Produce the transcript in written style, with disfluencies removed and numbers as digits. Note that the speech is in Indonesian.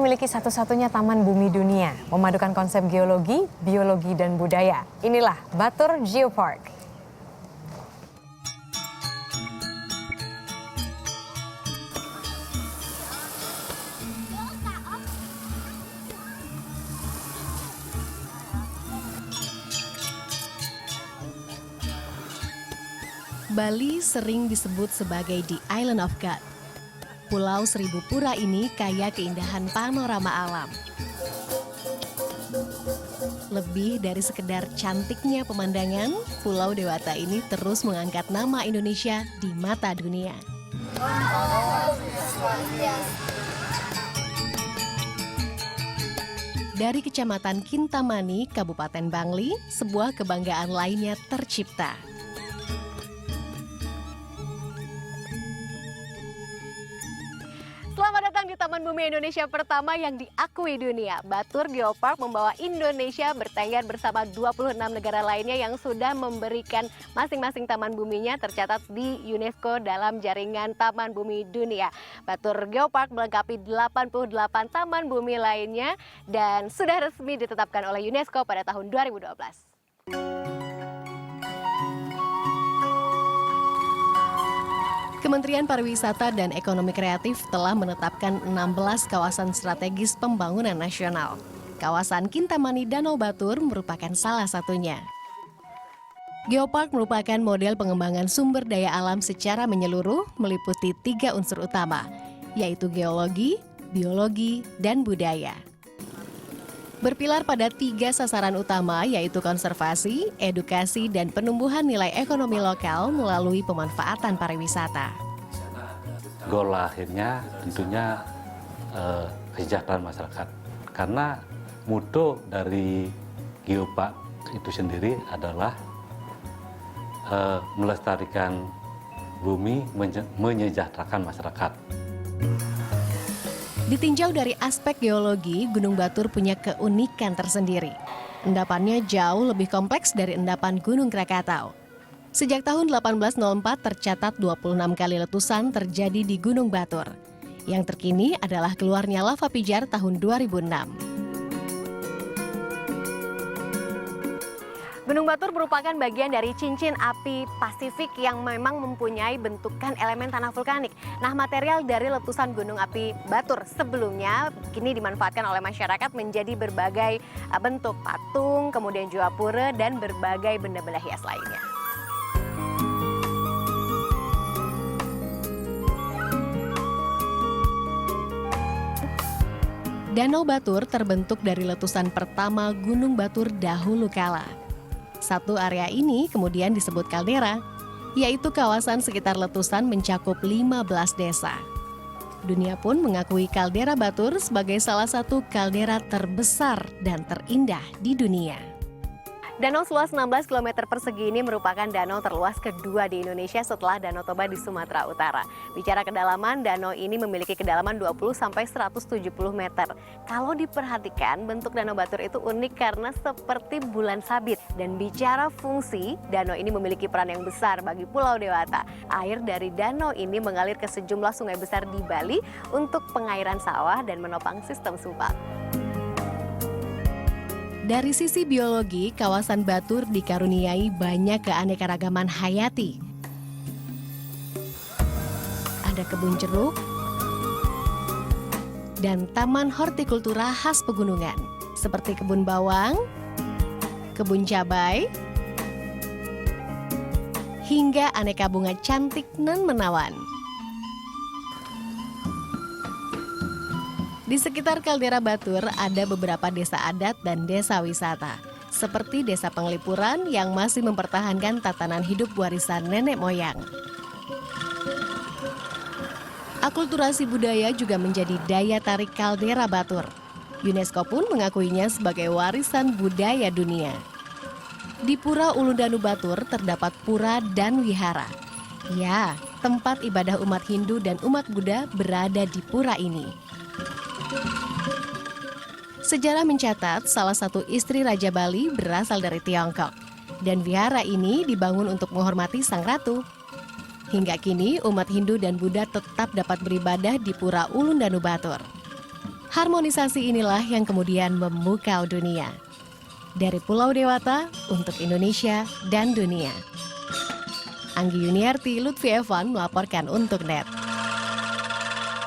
memiliki satu-satunya taman bumi dunia, memadukan konsep geologi, biologi, dan budaya. Inilah Batur Geopark. Bali sering disebut sebagai The Island of God. Pulau Seribu Pura ini kaya keindahan panorama alam. Lebih dari sekedar cantiknya pemandangan, Pulau Dewata ini terus mengangkat nama Indonesia di mata dunia. Dari Kecamatan Kintamani, Kabupaten Bangli, sebuah kebanggaan lainnya tercipta. Selamat datang di Taman Bumi Indonesia pertama yang diakui dunia. Batur Geopark membawa Indonesia bertengger bersama 26 negara lainnya yang sudah memberikan masing-masing taman buminya tercatat di UNESCO dalam jaringan Taman Bumi Dunia. Batur Geopark melengkapi 88 taman bumi lainnya dan sudah resmi ditetapkan oleh UNESCO pada tahun 2012. Kementerian Pariwisata dan Ekonomi Kreatif telah menetapkan 16 kawasan strategis pembangunan nasional. Kawasan Kintamani Danau Batur merupakan salah satunya. Geopark merupakan model pengembangan sumber daya alam secara menyeluruh meliputi 3 unsur utama, yaitu geologi, biologi, dan budaya. Berpilar pada 3 sasaran utama yaitu konservasi, edukasi, dan penumbuhan nilai ekonomi lokal melalui pemanfaatan pariwisata. Goal akhirnya tentunya kesejahteraan masyarakat. Karena mutu dari Geopark itu sendiri adalah melestarikan bumi, menyejahterakan masyarakat. Ditinjau dari aspek geologi, Gunung Batur punya keunikan tersendiri. Endapannya jauh lebih kompleks dari endapan Gunung Krakatau. Sejak tahun 1804 tercatat 26 kali letusan terjadi di Gunung Batur. Yang terkini adalah keluarnya lava pijar tahun 2006. Gunung Batur merupakan bagian dari cincin api Pasifik yang memang mempunyai bentukan elemen tanah vulkanik. Nah, material dari letusan Gunung Api Batur sebelumnya kini dimanfaatkan oleh masyarakat menjadi berbagai bentuk patung, kemudian juga pura, dan berbagai benda-benda hias lainnya. Danau Batur terbentuk dari letusan pertama Gunung Batur dahulu kala. Satu area ini kemudian disebut kaldera, yaitu kawasan sekitar letusan mencakup 15 desa. Dunia pun mengakui kaldera Batur sebagai salah satu kaldera terbesar dan terindah di dunia. Danau seluas 16 km persegi ini merupakan danau terluas kedua di Indonesia setelah Danau Toba di Sumatera Utara. Bicara kedalaman, danau ini memiliki kedalaman 20-170 meter. Kalau diperhatikan, bentuk Danau Batur itu unik karena seperti bulan sabit. Dan bicara fungsi, danau ini memiliki peran yang besar bagi Pulau Dewata. Air dari danau ini mengalir ke sejumlah sungai besar di Bali untuk pengairan sawah dan menopang sistem sumpak. Dari sisi biologi, kawasan Batur dikaruniai banyak keanekaragaman hayati. Ada kebun jeruk dan taman hortikultura khas pegunungan, seperti kebun bawang, kebun cabai, hingga aneka bunga cantik nan menawan. Di sekitar kaldera Batur ada beberapa desa adat dan desa wisata, seperti Desa Penglipuran yang masih mempertahankan tatanan hidup warisan nenek moyang. Akulturasi budaya juga menjadi daya tarik kaldera Batur. UNESCO pun mengakuinya sebagai warisan budaya dunia. Di Pura Ulu Danu Batur terdapat pura dan wihara. Ya, tempat ibadah umat Hindu dan umat Buddha berada di pura ini. Sejarah mencatat salah satu istri Raja Bali berasal dari Tiongkok. Dan wihara ini dibangun untuk menghormati sang ratu. Hingga kini umat Hindu dan Buddha tetap dapat beribadah di Pura Ulu Danu Batur. Harmonisasi inilah yang kemudian memukau dunia. Dari Pulau Dewata untuk Indonesia dan dunia. Anggi Yuniarti, Lutfi Evan melaporkan untuk NET.